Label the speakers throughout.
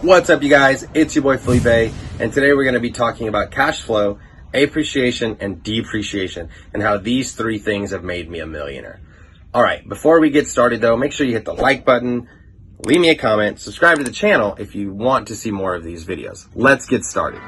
Speaker 1: What's up, you guys? It's your boy Felipe, and today we're going to be talking about cash flow, appreciation, and depreciation, and how these three things have made me a millionaire. All right, before we get started though, make sure you hit the like button, leave me a comment, subscribe to the channel if you want to see more of these videos. Let's get started.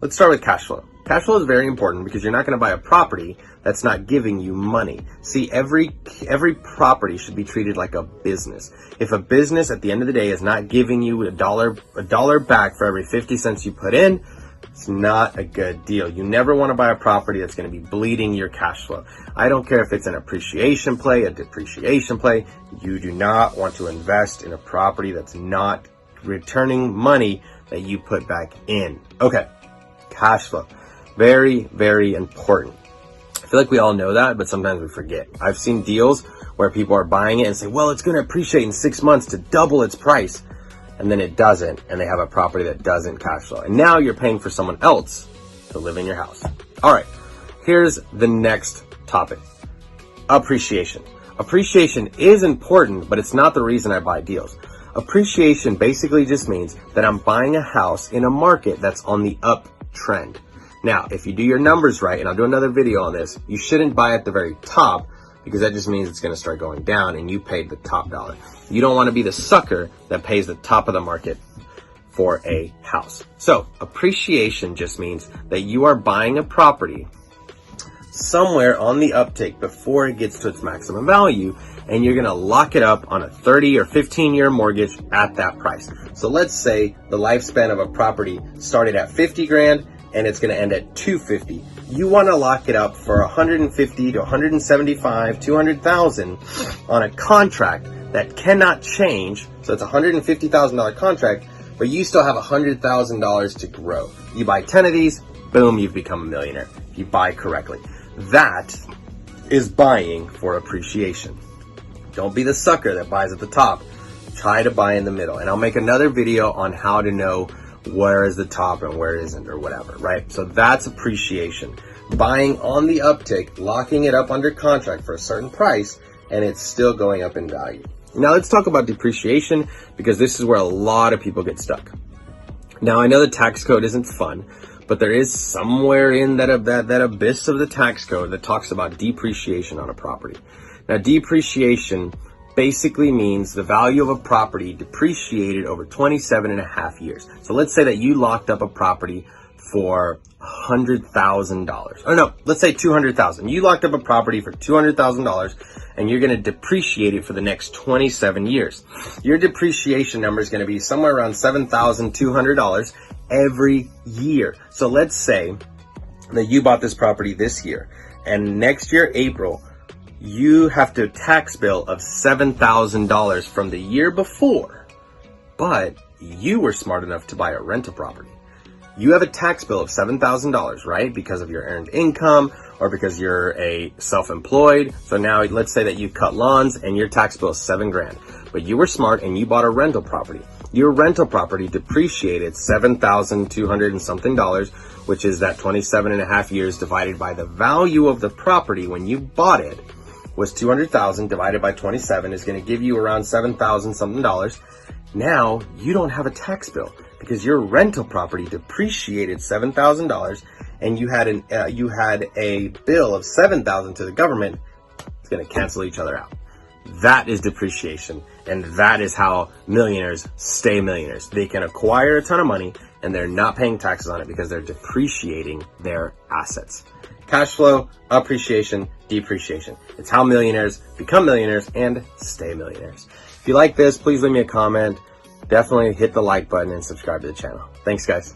Speaker 1: Let's start with cash flow. Cash flow is very important because you're not going to buy a property that's not giving you money. See, every property should be treated like a business. If a business at the end of the day is not giving you a dollar back for every 50 cents you put in, it's not a good deal. You never want to buy a property that's going to be bleeding your cash flow. I don't care if it's an appreciation play, a depreciation play. You do not want to invest in a property that's not returning money that you put back in. Okay. Cash flow. Very, very important. I feel like we all know that, but sometimes we forget. I've seen deals where people are buying it and say, well, it's going to appreciate in 6 months to double its price. And then it doesn't. And they have a property that doesn't cash flow. And now you're paying for someone else to live in your house. All right. Here's the next topic. Appreciation. Appreciation is important, but it's not the reason I buy deals. Appreciation basically just means that I'm buying a house in a market that's on the uptrend. Now, if you do your numbers right, and I'll do another video on this, you shouldn't buy at the very top because that just means it's going to start going down and you paid the top dollar. You don't want to be the sucker that pays the top of the market for a house. So appreciation just means that you are buying a property somewhere on the uptick before it gets to its maximum value, and you're going to lock it up on a 30 or 15-year mortgage at that price. So let's say the lifespan of a property started at 50 grand and it's going to end at 250. You want to lock it up for 150 to 175, 200,000 on a contract that cannot change. So it's a $150,000 contract, but you still have $100,000 to grow. You buy 10 of these, boom, you've become a millionaire. If you buy correctly. That is buying for appreciation. Don't be the sucker that buys at the top. Try to buy in the middle. And I'll make another video on how to know where is the top and where isn't or whatever, right? So that's appreciation. Buying on the uptick, locking it up under contract for a certain price, and it's still going up in value. Now let's talk about depreciation, because this is where a lot of people get stuck. Now I know the tax code isn't fun, but there is somewhere in that abyss of the tax code that talks about depreciation on a property. Now, depreciation basically means the value of a property depreciated over 27 and a half years. So let's say that you locked up a property for $100,000. Or no, let's say $200,000. You locked up a property for $200,000 and you're going to depreciate it for the next 27 years. Your depreciation number is going to be somewhere around $7,200 every year. So let's say that you bought this property this year, and next year, April, you have to tax bill of $7,000 from the year before, but you were smart enough to buy a rental property. You have a tax bill of $7,000, right? Because of your earned income or because you're a self-employed. So now let's say that you cut lawns and your tax bill is $7 grand, but you were smart and you bought a rental property. Your rental property depreciated $7,200 and something dollars, which is that 27 and a half years divided by the value of the property when you bought it was 200,000 divided by 27 is going to give you around 7,000 something dollars. Now you don't have a tax bill because your rental property depreciated $7,000 and you had a bill of 7,000 to the government. It's going to cancel each other out. That is depreciation, and that is how millionaires stay millionaires. They can acquire a ton of money and they're not paying taxes on it because they're depreciating their assets. Cash flow, appreciation, depreciation. It's how millionaires become millionaires and stay millionaires. If you like this, please leave me a comment. Definitely hit the like button and subscribe to the channel. Thanks, guys.